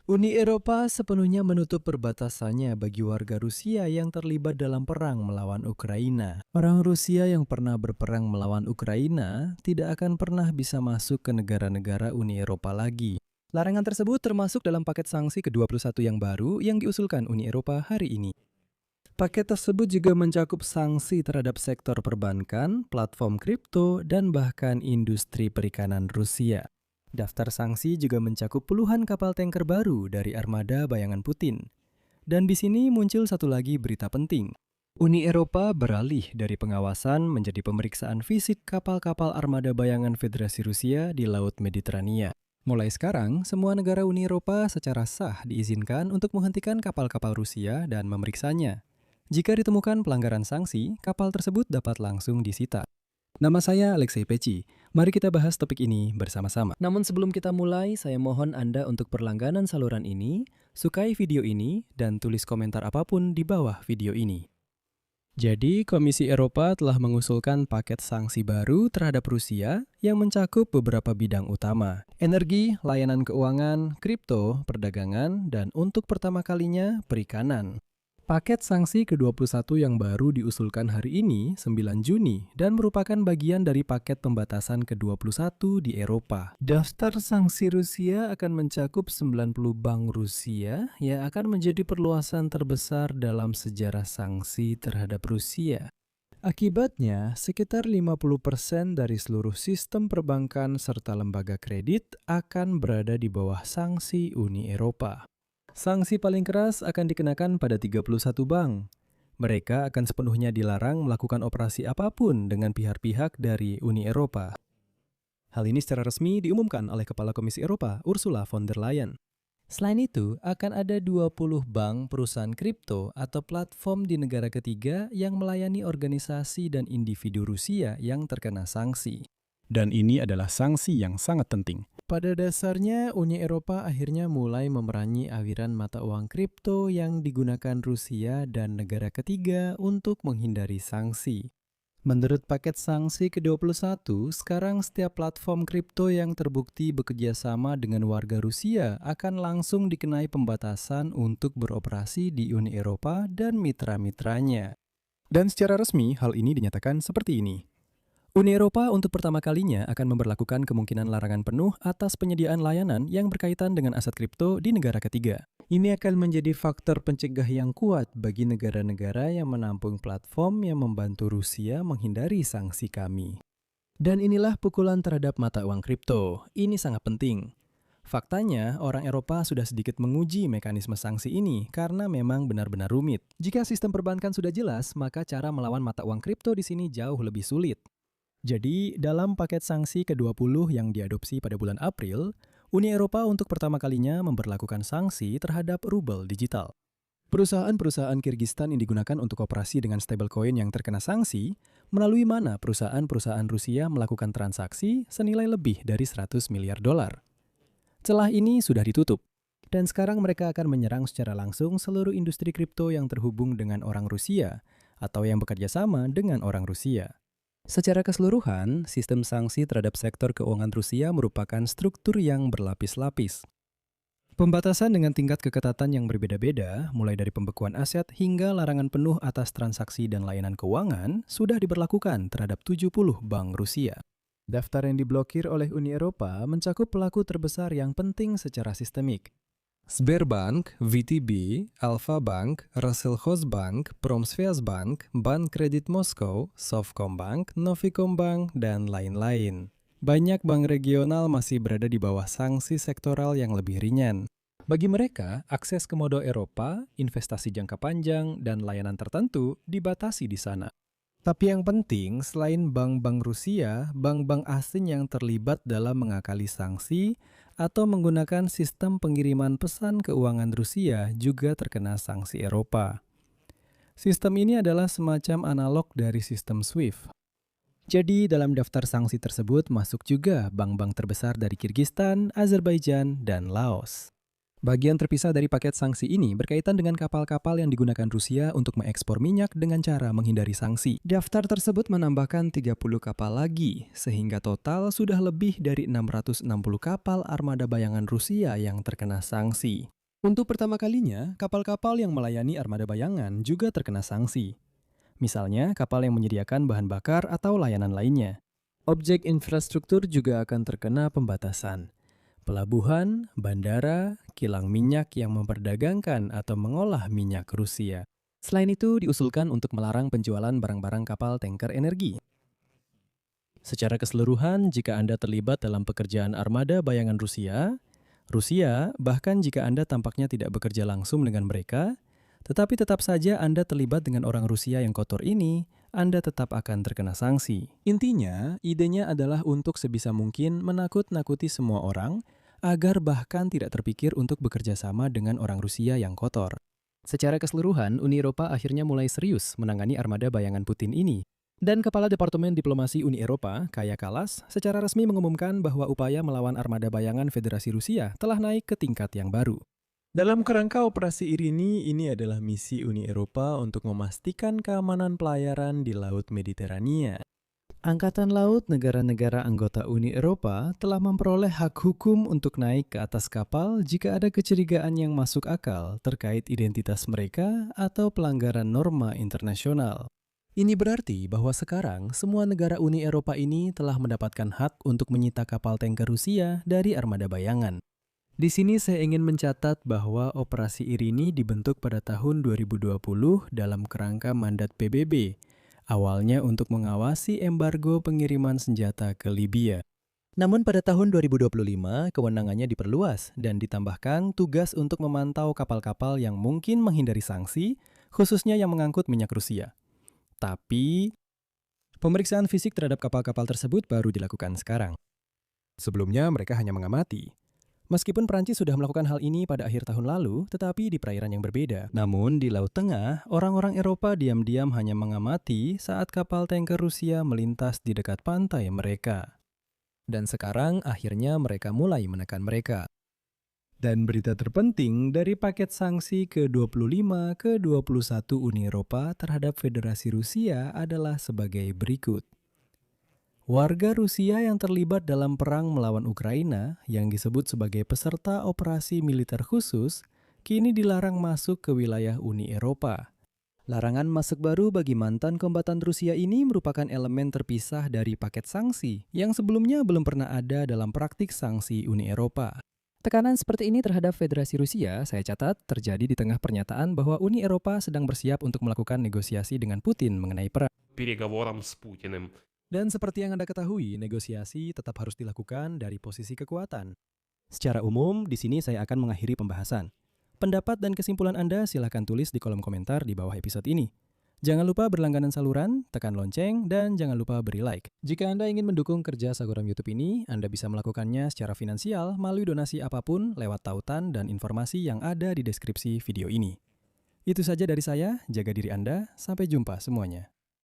Uni Eropa sepenuhnya menutup perbatasannya bagi warga Rusia yang terlibat dalam perang melawan Ukraina. Orang Rusia yang pernah berperang melawan Ukraina tidak akan pernah bisa masuk ke negara-negara Uni Eropa lagi. Larangan tersebut termasuk dalam paket sanksi ke-21 yang baru yang diusulkan Uni Eropa hari ini. Paket tersebut juga mencakup sanksi terhadap sektor perbankan, platform kripto, dan bahkan industri perikanan Rusia. Daftar sanksi juga mencakup puluhan kapal tanker baru dari armada bayangan Putin. Dan di sini muncul satu lagi berita penting. Uni Eropa beralih dari pengawasan menjadi pemeriksaan fisik kapal-kapal armada bayangan Federasi Rusia di Laut Mediterania. Mulai sekarang, semua negara Uni Eropa secara sah diizinkan untuk menghentikan kapal-kapal Rusia dan memeriksanya. Jika ditemukan pelanggaran sanksi, kapal tersebut dapat langsung disita. Nama saya Alexei Peci. Mari kita bahas topik ini bersama-sama. Namun sebelum kita mulai, saya mohon Anda untuk berlangganan saluran ini, sukai video ini, dan tulis komentar apapun di bawah video ini. Jadi, Komisi Eropa telah mengusulkan paket sanksi baru terhadap Rusia yang mencakup beberapa bidang utama: energi, layanan keuangan, kripto, perdagangan, dan untuk pertama kalinya, perikanan. Paket sanksi ke-21 yang baru diusulkan hari ini, 9 Juni, dan merupakan bagian dari paket pembatasan ke-21 di Eropa. Daftar sanksi Rusia akan mencakup 90 bank Rusia yang akan menjadi perluasan terbesar dalam sejarah sanksi terhadap Rusia. Akibatnya, sekitar 50% dari seluruh sistem perbankan serta lembaga kredit akan berada di bawah sanksi Uni Eropa. Sanksi paling keras akan dikenakan pada 31 bank. Mereka akan sepenuhnya dilarang melakukan operasi apapun dengan pihak-pihak dari Uni Eropa. Hal ini secara resmi diumumkan oleh Kepala Komisi Eropa, Ursula von der Leyen. Selain itu, akan ada 20 bank perusahaan kripto atau platform di negara ketiga yang melayani organisasi dan individu Rusia yang terkena sanksi. Dan ini adalah sanksi yang sangat penting. Pada dasarnya, Uni Eropa akhirnya mulai memerangi aliran mata uang kripto yang digunakan Rusia dan negara ketiga untuk menghindari sanksi. Menurut paket sanksi ke-21, sekarang setiap platform kripto yang terbukti bekerja sama dengan warga Rusia akan langsung dikenai pembatasan untuk beroperasi di Uni Eropa dan mitra-mitranya. Dan secara resmi, hal ini dinyatakan seperti ini. Uni Eropa untuk pertama kalinya akan memberlakukan kemungkinan larangan penuh atas penyediaan layanan yang berkaitan dengan aset kripto di negara ketiga. Ini akan menjadi faktor pencegah yang kuat bagi negara-negara yang menampung platform yang membantu Rusia menghindari sanksi kami. Dan inilah pukulan terhadap mata uang kripto. Ini sangat penting. Faktanya, orang Eropa sudah sedikit menguji mekanisme sanksi ini karena memang benar-benar rumit. Jika sistem perbankan sudah jelas, maka cara melawan mata uang kripto di sini jauh lebih sulit. Jadi, dalam paket sanksi ke-20 yang diadopsi pada bulan April, Uni Eropa untuk pertama kalinya memberlakukan sanksi terhadap rubel digital. Perusahaan-perusahaan Kirgistan yang digunakan untuk operasi dengan stablecoin yang terkena sanksi, melalui mana perusahaan-perusahaan Rusia melakukan transaksi senilai lebih dari 100 miliar dolar. Celah ini sudah ditutup, dan sekarang mereka akan menyerang secara langsung seluruh industri kripto yang terhubung dengan orang Rusia atau yang bekerja sama dengan orang Rusia. Secara keseluruhan, sistem sanksi terhadap sektor keuangan Rusia merupakan struktur yang berlapis-lapis. Pembatasan dengan tingkat keketatan yang berbeda-beda, mulai dari pembekuan aset hingga larangan penuh atas transaksi dan layanan keuangan, sudah diberlakukan terhadap 70 bank Rusia. Daftar yang diblokir oleh Uni Eropa mencakup pelaku terbesar yang penting secara sistemik. Sberbank, VTB, Alfa Bank, Roselkhozbank, Promsvязьbank, Bank Kredit Moskow, Sovcombank, Novikombank, dan lain-lain. Banyak bank regional masih berada di bawah sanksi sektoral yang lebih ringan. Bagi mereka, akses ke modal Eropa, investasi jangka panjang, dan layanan tertentu dibatasi di sana. Tapi yang penting, selain bank-bank Rusia, bank-bank asing yang terlibat dalam mengakali sanksi atau menggunakan sistem pengiriman pesan keuangan Rusia juga terkena sanksi Eropa. Sistem ini adalah semacam analog dari sistem SWIFT. Jadi, dalam daftar sanksi tersebut masuk juga bank-bank terbesar dari Kirgistan, Azerbaijan, dan Laos. Bagian terpisah dari paket sanksi ini berkaitan dengan kapal-kapal yang digunakan Rusia untuk mengekspor minyak dengan cara menghindari sanksi. Daftar tersebut menambahkan 30 kapal lagi, sehingga total sudah lebih dari 660 kapal armada bayangan Rusia yang terkena sanksi. Untuk pertama kalinya, kapal-kapal yang melayani armada bayangan juga terkena sanksi. Misalnya, kapal yang menyediakan bahan bakar atau layanan lainnya. Objek infrastruktur juga akan terkena pembatasan. Pelabuhan, bandara, kilang minyak yang memperdagangkan atau mengolah minyak Rusia. Selain itu, diusulkan untuk melarang penjualan barang-barang kapal tanker energi. Secara keseluruhan, jika Anda terlibat dalam pekerjaan armada bayangan Rusia, bahkan jika Anda tampaknya tidak bekerja langsung dengan mereka, tetapi tetap saja Anda terlibat dengan orang Rusia yang kotor ini, Anda tetap akan terkena sanksi. Intinya, idenya adalah untuk sebisa mungkin menakut-nakuti semua orang agar bahkan tidak terpikir untuk bekerja sama dengan orang Rusia yang kotor. Secara keseluruhan, Uni Eropa akhirnya mulai serius menangani armada bayangan Putin ini. Dan Kepala Departemen Diplomasi Uni Eropa, Kaja Kallas, secara resmi mengumumkan bahwa upaya melawan armada bayangan Federasi Rusia telah naik ke tingkat yang baru. Dalam kerangka operasi Irini, ini adalah misi Uni Eropa untuk memastikan keamanan pelayaran di Laut Mediterania. Angkatan Laut negara-negara anggota Uni Eropa telah memperoleh hak hukum untuk naik ke atas kapal jika ada kecurigaan yang masuk akal terkait identitas mereka atau pelanggaran norma internasional. Ini berarti bahwa sekarang semua negara Uni Eropa ini telah mendapatkan hak untuk menyita kapal tanker Rusia dari armada bayangan. Di sini saya ingin mencatat bahwa operasi Irini dibentuk pada tahun 2020 dalam kerangka mandat PBB, awalnya untuk mengawasi embargo pengiriman senjata ke Libya. Namun pada tahun 2025, kewenangannya diperluas dan ditambahkan tugas untuk memantau kapal-kapal yang mungkin menghindari sanksi, khususnya yang mengangkut minyak Rusia. Tapi, pemeriksaan fisik terhadap kapal-kapal tersebut baru dilakukan sekarang. Sebelumnya mereka hanya mengamati. Meskipun Prancis sudah melakukan hal ini pada akhir tahun lalu, tetapi di perairan yang berbeda. Namun di Laut Tengah, orang-orang Eropa diam-diam hanya mengamati saat kapal tanker Rusia melintas di dekat pantai mereka. Dan sekarang akhirnya mereka mulai menekan mereka. Dan berita terpenting dari paket sanksi ke-25 ke-21 Uni Eropa terhadap Federasi Rusia adalah sebagai berikut. Warga Rusia yang terlibat dalam perang melawan Ukraina, yang disebut sebagai peserta operasi militer khusus, kini dilarang masuk ke wilayah Uni Eropa. Larangan masuk baru bagi mantan kombatan Rusia ini merupakan elemen terpisah dari paket sanksi yang sebelumnya belum pernah ada dalam praktik sanksi Uni Eropa. Tekanan seperti ini terhadap Federasi Rusia, saya catat, terjadi di tengah pernyataan bahwa Uni Eropa sedang bersiap untuk melakukan negosiasi dengan Putin mengenai perang. Переговорам с Путиным. Dan seperti yang Anda ketahui, negosiasi tetap harus dilakukan dari posisi kekuatan. Secara umum, di sini saya akan mengakhiri pembahasan. Pendapat dan kesimpulan Anda silakan tulis di kolom komentar di bawah episode ini. Jangan lupa berlangganan saluran, tekan lonceng, dan jangan lupa beri like. Jika Anda ingin mendukung kerja Sagoram YouTube ini, Anda bisa melakukannya secara finansial melalui donasi apapun lewat tautan dan informasi yang ada di deskripsi video ini. Itu saja dari saya, jaga diri Anda, sampai jumpa semuanya.